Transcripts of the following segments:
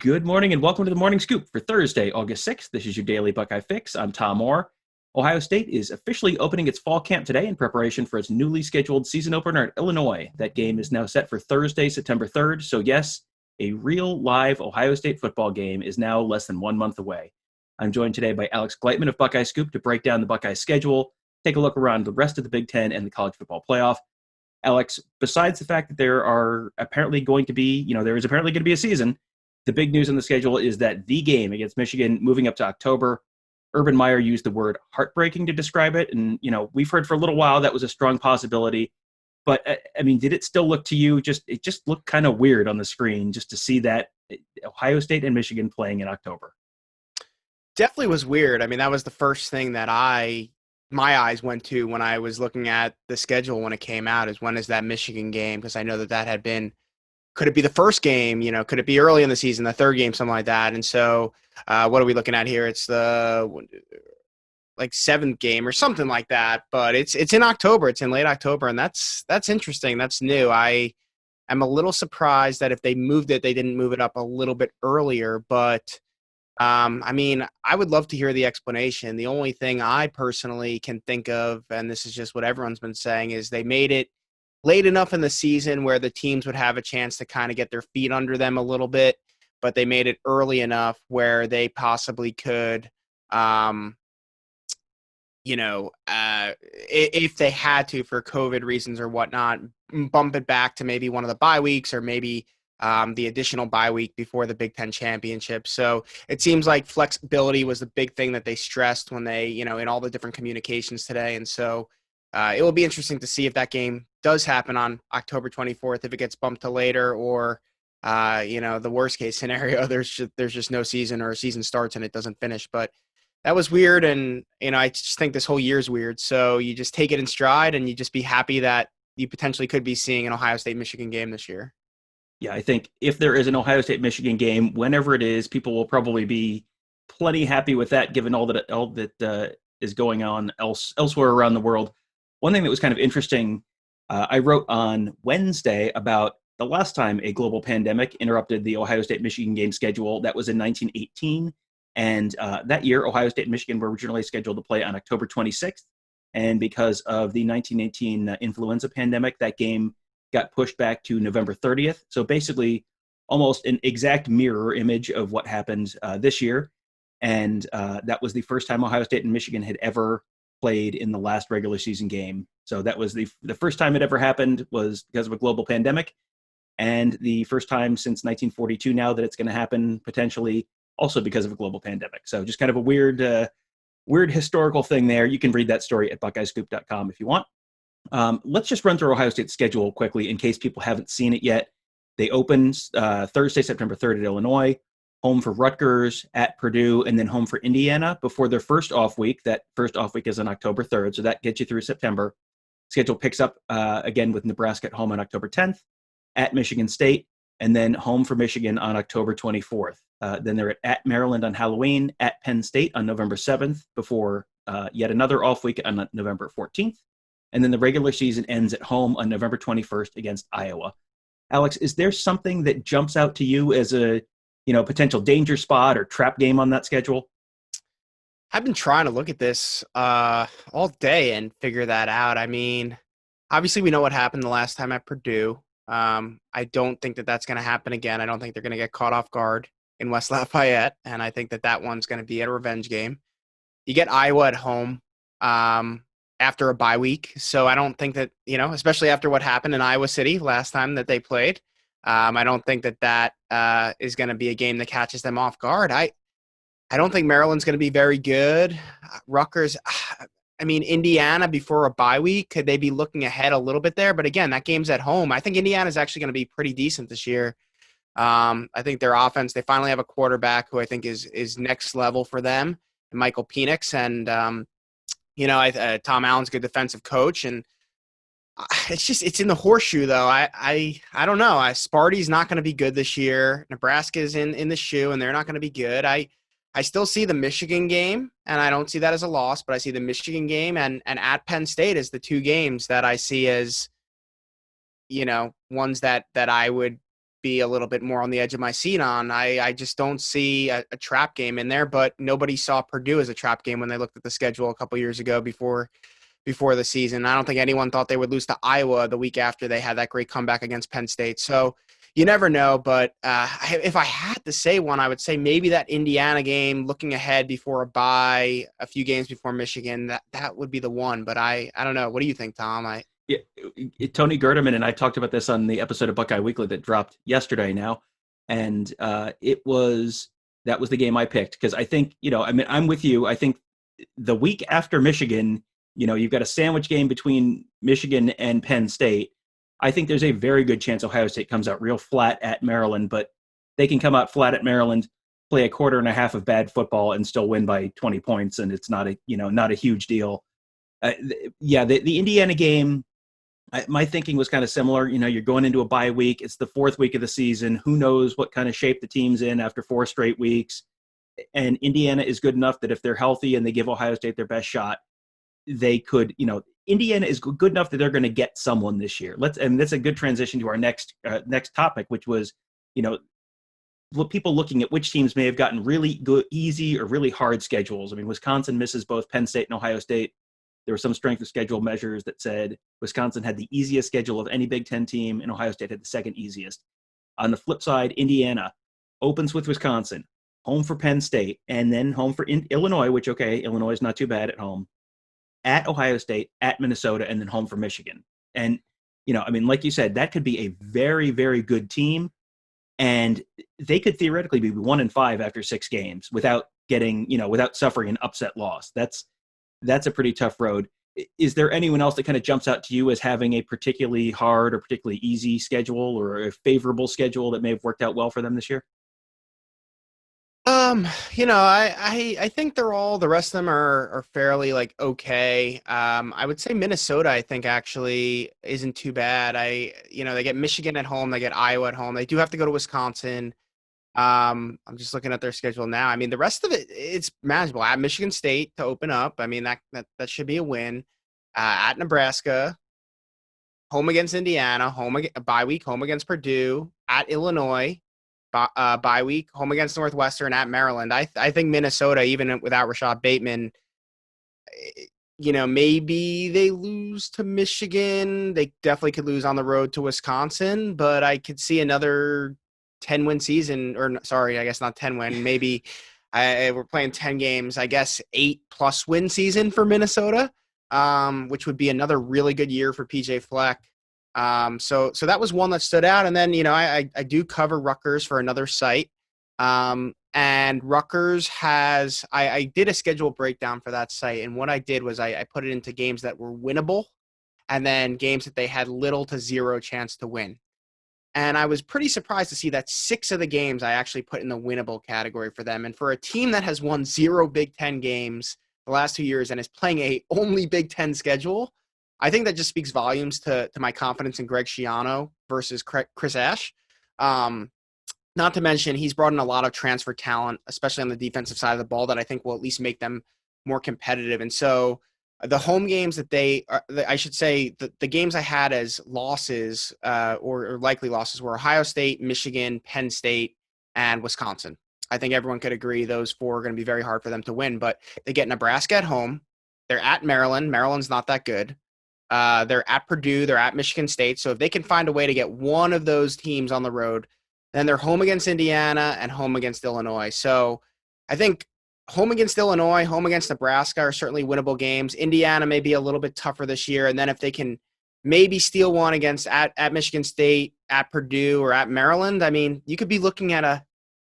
Good morning and welcome to the Morning Scoop for Thursday, August 6th. This is your daily Buckeye fix. I'm Tom Orr. Ohio State is officially opening its fall camp today in preparation for its newly scheduled season opener at Illinois. That game is now set for Thursday, September 3rd. So yes, a real live Ohio State football game is now less than 1 month away. I'm joined today by Alex Gleitman of Buckeye Scoop to break down the Buckeye schedule, take a look around the rest of the Big Ten and the college football playoff. Alex, besides the fact that there is apparently going to be a season, the big news on the schedule is that the game against Michigan moving up to October. Urban Meyer used the word heartbreaking to describe it. And, we've heard for a little while that was a strong possibility. But, did it still look to you, it just looked kind of weird on the screen just to see that Ohio State and Michigan playing in October? Definitely was weird. That was the first thing that my eyes went to when I was looking at the schedule when it came out, is when is that Michigan game? Because I know that had been, could it be the first game? Could it be early in the season, the third game, something like that? And so what are we looking at here? It's the seventh game or something like that. But it's in October. It's in late October, and that's interesting. That's new. I am a little surprised that if they moved it, they didn't move it up a little bit earlier. But I would love to hear the explanation. The only thing I personally can think of, and this is just what everyone's been saying, is they made it late enough in the season where the teams would have a chance to kind of get their feet under them a little bit, but they made it early enough where they possibly could, if they had to for COVID reasons or whatnot, bump it back to maybe one of the bye weeks or maybe the additional bye week before the Big Ten championship. So it seems like flexibility was the big thing that they stressed when they, in all the different communications today. And so it will be interesting to see if that game does happen on October 24th, if it gets bumped to later, or, the worst case scenario, there's just no season, or a season starts and it doesn't finish. But that was weird. And, I just think this whole year is weird. So you just take it in stride and you just be happy that you potentially could be seeing an Ohio State-Michigan game this year. Yeah, I think if there is an Ohio State-Michigan game, whenever it is, people will probably be plenty happy with that, given all that is going on elsewhere around the world. One thing that was kind of interesting, I wrote on Wednesday about the last time a global pandemic interrupted the Ohio State-Michigan game schedule. That was in 1918. And that year, Ohio State and Michigan were originally scheduled to play on October 26th. And because of the 1918 influenza pandemic, that game got pushed back to November 30th. So basically almost an exact mirror image of what happened this year. And that was the first time Ohio State and Michigan had ever played in the last regular season game. So that was the first time it ever happened was because of a global pandemic. And the first time since 1942 now that it's going to happen potentially also because of a global pandemic. So just kind of a weird historical thing there. You can read that story at buckeyescoop.com if you want. Let's just run through Ohio State's schedule quickly in case people haven't seen it yet. They open Thursday, September 3rd at Illinois, home for Rutgers, at Purdue, and then home for Indiana before their first off week. That first off week is on October 3rd, so that gets you through September. Schedule picks up again with Nebraska at home on October 10th, at Michigan State, and then home for Michigan on October 24th. Then they're at Maryland on Halloween, at Penn State on November 7th, before yet another off week on November 14th. And then the regular season ends at home on November 21st against Iowa. Alex, is there something that jumps out to you as a potential danger spot or trap game on that schedule? I've been trying to look at this all day and figure that out. Obviously we know what happened the last time at Purdue. I don't think that that's going to happen again. I don't think they're going to get caught off guard in West Lafayette, and I think that one's going to be a revenge game. You get Iowa at home after a bye week, so I don't think that, especially after what happened in Iowa City last time that they played, I don't think that is going to be a game that catches them off guard. I don't think Maryland's going to be very good. Rutgers, Indiana before a bye week, could they be looking ahead a little bit there? But again, that game's at home. I think Indiana's actually going to be pretty decent this year. I think their offense, they finally have a quarterback who I think is next level for them, Michael Penix. And, Tom Allen's a good defensive coach. And it's in the horseshoe, though. I don't know. Sparty's not going to be good this year. Nebraska's in the shoe, and they're not going to be good. I still see the Michigan game, and I don't see that as a loss, but I see the Michigan game and at Penn State as the two games that I see as, ones that I would be a little bit more on the edge of my seat on. I just don't see a trap game in there, but nobody saw Purdue as a trap game when they looked at the schedule a couple years ago before the season. I don't think anyone thought they would lose to Iowa the week after they had that great comeback against Penn State. So you never know, but if I had to say one, I would say maybe that Indiana game, looking ahead before a bye, a few games before Michigan, that would be the one. But I don't know. What do you think, Tom? Yeah, Tony Gerdeman and I talked about this on the episode of Buckeye Weekly that dropped yesterday now, and that was the game I picked because I think I'm with you. I think the week after Michigan, you've got a sandwich game between Michigan and Penn State. I think there's a very good chance Ohio State comes out real flat at Maryland, but they can come out flat at Maryland, play a quarter and a half of bad football, and still win by 20 points, and it's not a huge deal. The Indiana game, my thinking was kind of similar. You're going into a bye week. It's the fourth week of the season. Who knows what kind of shape the team's in after 4 straight weeks? And Indiana is good enough that if they're healthy and they give Ohio State their best shot, they could, Indiana is good enough that they're going to get someone this year. And that's a good transition to our next topic, which was, people looking at which teams may have gotten really good, easy or really hard schedules. I mean, Wisconsin misses both Penn State and Ohio State. There were some strength of schedule measures that said Wisconsin had the easiest schedule of any Big Ten team, and Ohio State had the second easiest. On the flip side, Indiana opens with Wisconsin, home for Penn State, and then home for Illinois, which, Illinois is not too bad at home, at Ohio State, at Minnesota, and then home for Michigan. And, like you said, that could be a very, very good team, and they could theoretically be 1-5 after 6 games without suffering an upset loss. That's a pretty tough road. Is there anyone else that kind of jumps out to you as having a particularly hard or particularly easy schedule or a favorable schedule that may have worked out well for them this year? I think the rest of them are fairly okay. I would say Minnesota, I think actually isn't too bad. They get Michigan at home, they get Iowa at home. They do have to go to Wisconsin. I'm just looking at their schedule now. I mean, the rest of it's manageable. At Michigan State to open up. I mean, that should be a win. At Nebraska, home against Indiana, bye week, home against Purdue, at Illinois, bye week, home against Northwestern, at Maryland. I think Minnesota, even without Rashad Bateman, maybe they lose to Michigan. They definitely could lose on the road to Wisconsin, but I could see another 10-win season, or sorry, I guess not 10-win. Maybe we're playing 10 games. I guess 8+ win season for Minnesota, which would be another really good year for PJ Fleck. So that was one that stood out. And then I do cover Rutgers for another site, and Rutgers has I did a schedule breakdown for that site, and what I did was I put it into games that were winnable, and then games that they had little to zero chance to win. And I was pretty surprised to see that 6 of the games I actually put in the winnable category for them. And for a team that has won 0 Big Ten games the last 2 years and is playing a only Big Ten schedule, I think that just speaks volumes to my confidence in Greg Schiano versus Chris Ash. Not to mention, he's brought in a lot of transfer talent, especially on the defensive side of the ball, that I think will at least make them more competitive. And so the home games that the games I had as losses or likely losses were Ohio State, Michigan, Penn State, and Wisconsin. I think everyone could agree those 4 are going to be very hard for them to win, but they get Nebraska at home. They're at Maryland. Maryland's not that good. They're at Purdue. They're at Michigan State. So if they can find a way to get one of those teams on the road, then they're home against Indiana and home against Illinois. So I think home against Illinois, home against Nebraska are certainly winnable games. Indiana may be a little bit tougher this year. And then if they can maybe steal one against at Michigan State, at Purdue, or at Maryland, I mean, you could be looking at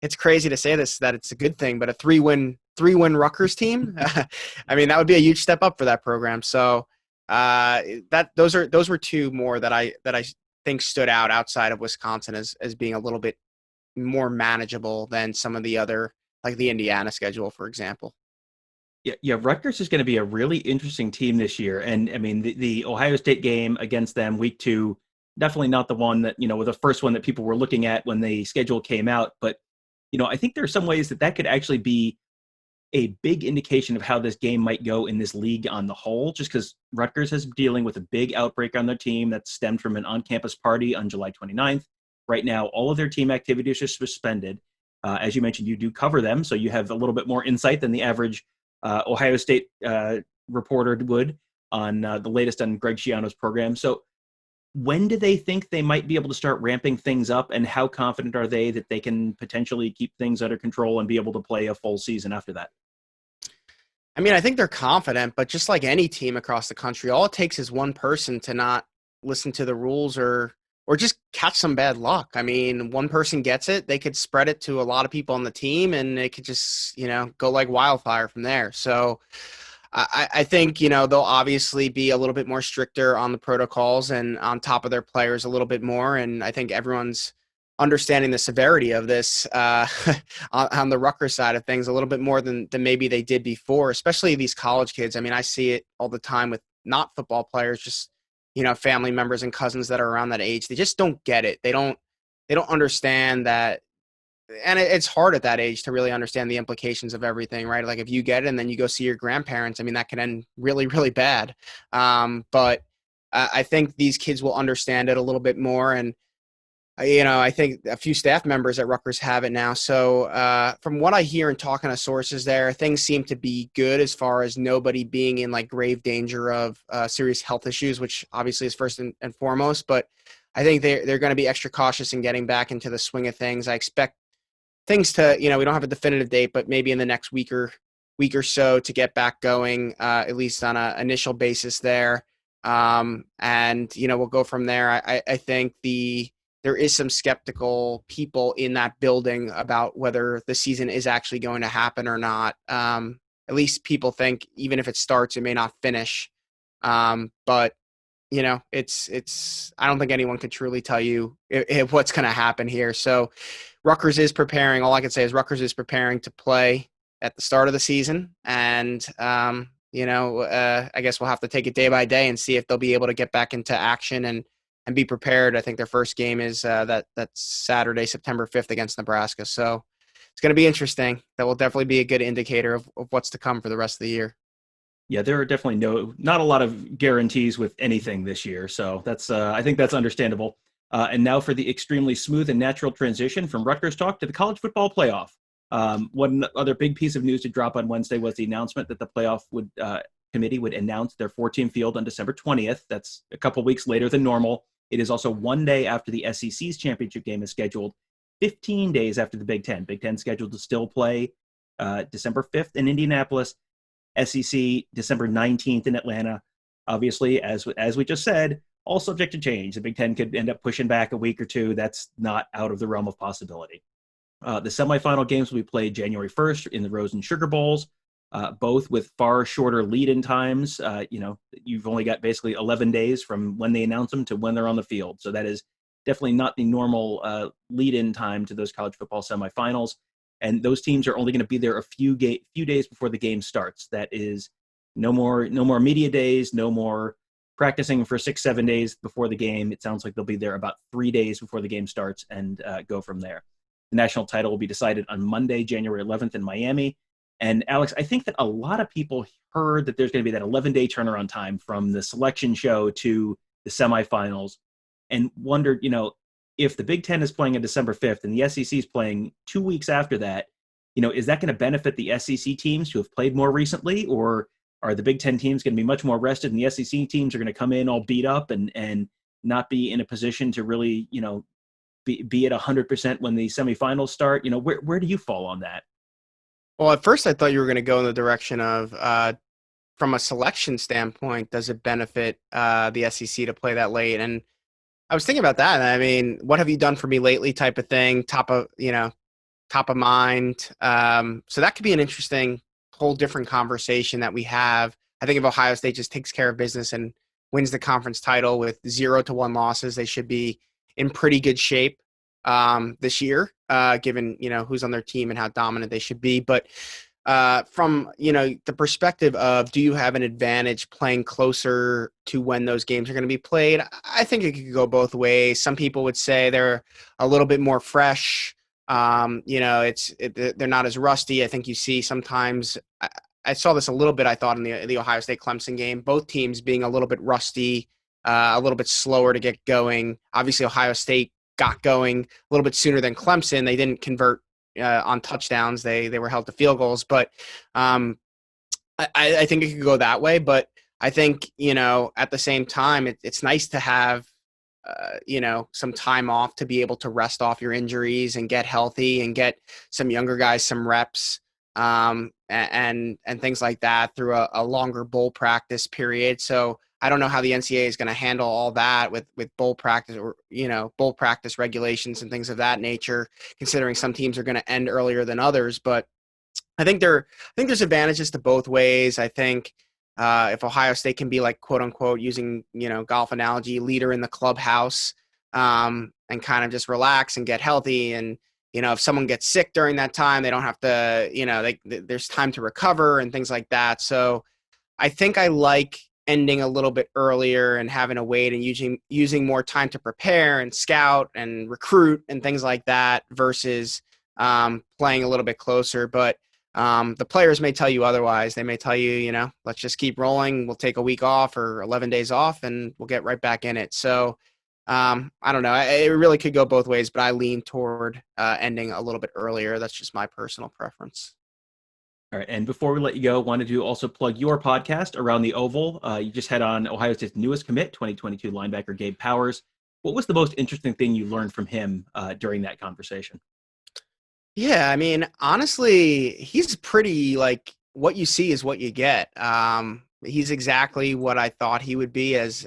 it's crazy to say this, that it's a good thing, but a 3-win Rutgers team. I mean, that would be a huge step up for that program. So those were 2 more that I think stood out outside of Wisconsin as being a little bit more manageable than some of the other, like the Indiana schedule, for example. Yeah, Rutgers is going to be a really interesting team this year. And I mean, the Ohio State game against them week 2, definitely not the one that, was the first one that people were looking at when the schedule came out. But, I think there are some ways that could actually be a big indication of how this game might go in this league on the whole, just because Rutgers is dealing with a big outbreak on their team that stemmed from an on-campus party on July 29th. Right now, all of their team activities are suspended. As you mentioned, you do cover them, so you have a little bit more insight than the average Ohio State reporter would on the latest on Greg Schiano's program. So when do they think they might be able to start ramping things up, and how confident are they that they can potentially keep things under control and be able to play a full season after that? I mean, I think they're confident, but just like any team across the country, all it takes is one person to not listen to the rules or just catch some bad luck. I mean, one person gets it, they could spread it to a lot of people on the team, and it could just, go like wildfire from there. So I think, they'll obviously be a little bit more stricter on the protocols and on top of their players a little bit more. And I think everyone's understanding the severity of this on the Rutgers side of things a little bit more than maybe they did before, especially these college kids. I mean, I see it all the time with not football players, just, family members and cousins that are around that age. They just don't get it. They don't understand that. And it's hard at that age to really understand the implications of everything, right? Like if you get it and then you go see your grandparents, I mean, that can end really, really bad. But I think these kids will understand it a little bit more. And I think a few staff members at Rutgers have it now. So from what I hear and talking to sources there, things seem to be good as far as nobody being in like grave danger of serious health issues, which obviously is first and foremost. But I think they're going to be extra cautious in getting back into the swing of things. I expect things to, we don't have a definitive date, but maybe in the next week or so to get back going, at least on an initial basis there. And we'll go from there. I think there is some skeptical people in that building about whether the season is actually going to happen or not. At least people think even if it starts, it may not finish. But it's I don't think anyone could truly tell you if what's going to happen here. So Rutgers is preparing. All I can say is Rutgers is preparing to play at the start of the season. And, I guess we'll have to take it day by day and see if they'll be able to get back into action and be prepared. I think their first game is that's Saturday, September 5th against Nebraska. So it's going to be interesting. That will definitely be a good indicator of what's to come for the rest of the year. Yeah, there are definitely not a lot of guarantees with anything this year. So that's I think that's understandable. And now for the extremely smooth and natural transition from Rutgers talk to the college football playoff. One other big piece of news to drop on Wednesday was the announcement that the playoff committee would announce their 4-team field on December 20th. That's a couple weeks later than normal. It is also one day after the SEC's championship game is scheduled, 15 days after the Big Ten. Big Ten scheduled to still play December 5th in Indianapolis, SEC December 19th in Atlanta. Obviously, as we just said, all subject to change. The Big Ten could end up pushing back a week or two. That's not out of the realm of possibility. The semifinal games will be played January 1st in the Rose and Sugar Bowls, both with far shorter lead-in times. You've only got basically 11 days from when they announce them to when they're on the field. So that is definitely not the normal lead-in time to those college football semifinals. And those teams are only going to be there a few days before the game starts. That is no more media days, no more practicing for 6-7 days before the game. It sounds like they'll be there about 3 days before the game starts and go from there. The national title will be decided on Monday, January 11th in Miami. And Alex, I think that a lot of people heard that there's going to be that 11-day turnaround time from the selection show to the semifinals and wondered, if the Big Ten is playing on December 5th and the SEC is playing 2 weeks after that, is that going to benefit the SEC teams who have played more recently, or are the Big Ten teams going to be much more rested and the SEC teams are going to come in all beat up and not be in a position to really, be at 100% when the semifinals start? Where do you fall on that? Well, at first I thought you were going to go in the direction of, from a selection standpoint, does it benefit the SEC to play that late? And I was thinking about that. I mean, what have you done for me lately type of thing, top of mind. So that could be an interesting whole different conversation that we have. I think if Ohio State just takes care of business and wins the conference title with 0-1 losses, they should be in pretty good shape this year, given, who's on their team and how dominant they should be. But from, the perspective of, do you have an advantage playing closer to when those games are going to be played? I think it could go both ways. Some people would say they're a little bit more fresh. They're not as rusty. I think you see sometimes, I saw this a little bit, I thought, in the Ohio State Clemson game, both teams being a little bit rusty, a little bit slower to get going. Obviously, Ohio State got going a little bit sooner than Clemson. They didn't convert on touchdowns. They were held to field goals, but I think it could go that way. But I think, at the same time, it's nice to have, some time off to be able to rest off your injuries and get healthy and get some younger guys some reps, and things like that through a longer bowl practice period. So I don't know how the NCAA is going to handle all that with bowl practice or, bowl practice regulations and things of that nature, considering some teams are going to end earlier than others. But I think there's advantages to both ways. I think if Ohio State can be like, quote unquote, using, golf analogy, leader in the clubhouse, and kind of just relax and get healthy. And, if someone gets sick during that time, they don't have to, there's time to recover and things like that. So I think I like ending a little bit earlier and having a wait and using more time to prepare and scout and recruit and things like that versus playing a little bit closer. But the players may tell you otherwise. They may tell you, let's just keep rolling. We'll take a week off or 11 days off and we'll get right back in it. So I don't know. It really could go both ways, but I lean toward ending a little bit earlier. That's just my personal preference. All right. And before we let you go, wanted to also plug your podcast, Around the Oval. You just had on Ohio State's newest commit, 2022 linebacker Gabe Powers. What was the most interesting thing you learned from him during that conversation? Yeah, I mean, honestly, he's pretty like what you see is what you get. He's exactly what I thought he would be as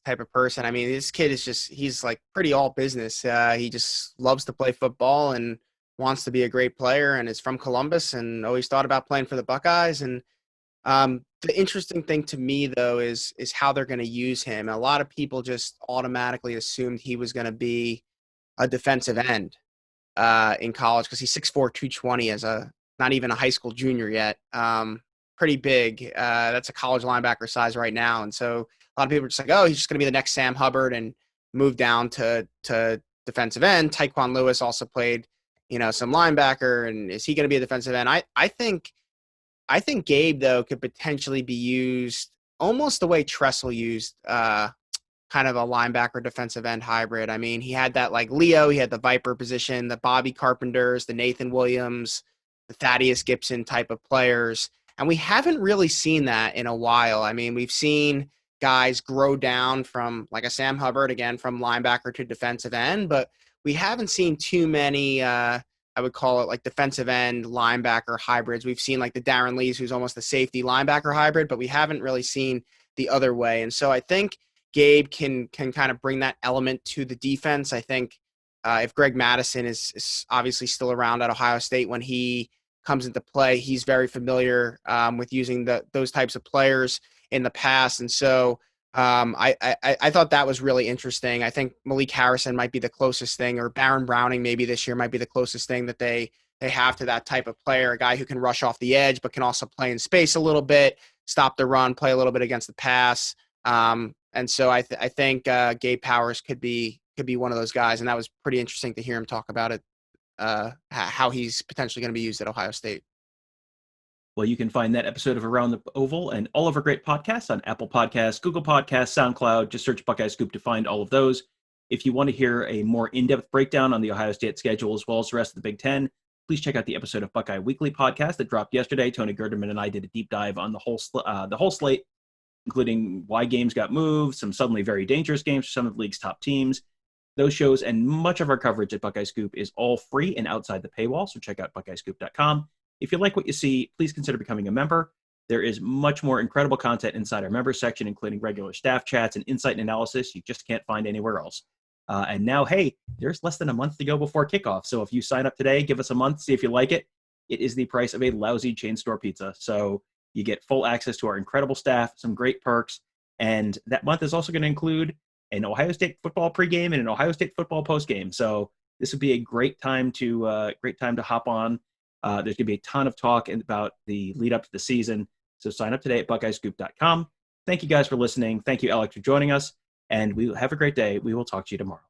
type of person. I mean, this kid is he's like pretty all business. He just loves to play football and wants to be a great player and is from Columbus and always thought about playing for the Buckeyes. And the interesting thing to me, though, is how they're going to use him. A lot of people just automatically assumed he was going to be a defensive end in college because he's 6'4", 220 as not even a high school junior yet. Pretty big. That's a college linebacker size right now. And so a lot of people are just like, oh, he's just going to be the next Sam Hubbard and move down to defensive end. Tyquan Lewis also played, some linebacker. And is he going to be a defensive end? I think Gabe, though, could potentially be used almost the way Tressel used kind of a linebacker defensive end hybrid. I mean, he had that like Leo, he had the Viper position, the Bobby Carpenters, the Nathan Williams, the Thaddeus Gibson type of players. And we haven't really seen that in a while. I mean, we've seen guys grow down from like a Sam Hubbard, again, from linebacker to defensive end, but we haven't seen too many, I would call it like defensive end linebacker hybrids. We've seen like the Darren Lees, who's almost a safety linebacker hybrid, but we haven't really seen the other way. And so I think Gabe can kind of bring that element to the defense. I think if Greg Madison is obviously still around at Ohio State when he comes into play, he's very familiar with using those types of players in the past. And so I thought that was really interesting. I think Malik Harrison might be the closest thing, or Baron Browning maybe this year might be the closest thing that they have to that type of player, a guy who can rush off the edge but can also play in space a little bit, stop the run, play a little bit against the pass. And so I think Gabe Powers could be one of those guys, and that was pretty interesting to hear him talk about it, how he's potentially going to be used at Ohio State. Well, you can find that episode of Around the Oval and all of our great podcasts on Apple Podcasts, Google Podcasts, SoundCloud. Just search Buckeye Scoop to find all of those. If you want to hear a more in-depth breakdown on the Ohio State schedule as well as the rest of the Big Ten, please check out the episode of Buckeye Weekly podcast that dropped yesterday. Tony Gerderman and I did a deep dive on the whole slate, including why games got moved, some suddenly very dangerous games for some of the league's top teams. Those shows and much of our coverage at Buckeye Scoop is all free and outside the paywall, so check out buckeyescoop.com. If you like what you see, please consider becoming a member. There is much more incredible content inside our members section, including regular staff chats and insight and analysis you just can't find anywhere else. And now, hey, there's less than a month to go before kickoff. So if you sign up today, give us a month, see if you like it. It is the price of a lousy chain store pizza. So you get full access to our incredible staff, some great perks. And that month is also going to include an Ohio State football pregame and an Ohio State football postgame. So this would be a great time to hop on. There's going to be a ton of talk about the lead up to the season. So sign up today at buckeyescoop.com. Thank you guys for listening. Thank you, Alex, for joining us. And we will have a great day. We will talk to you tomorrow.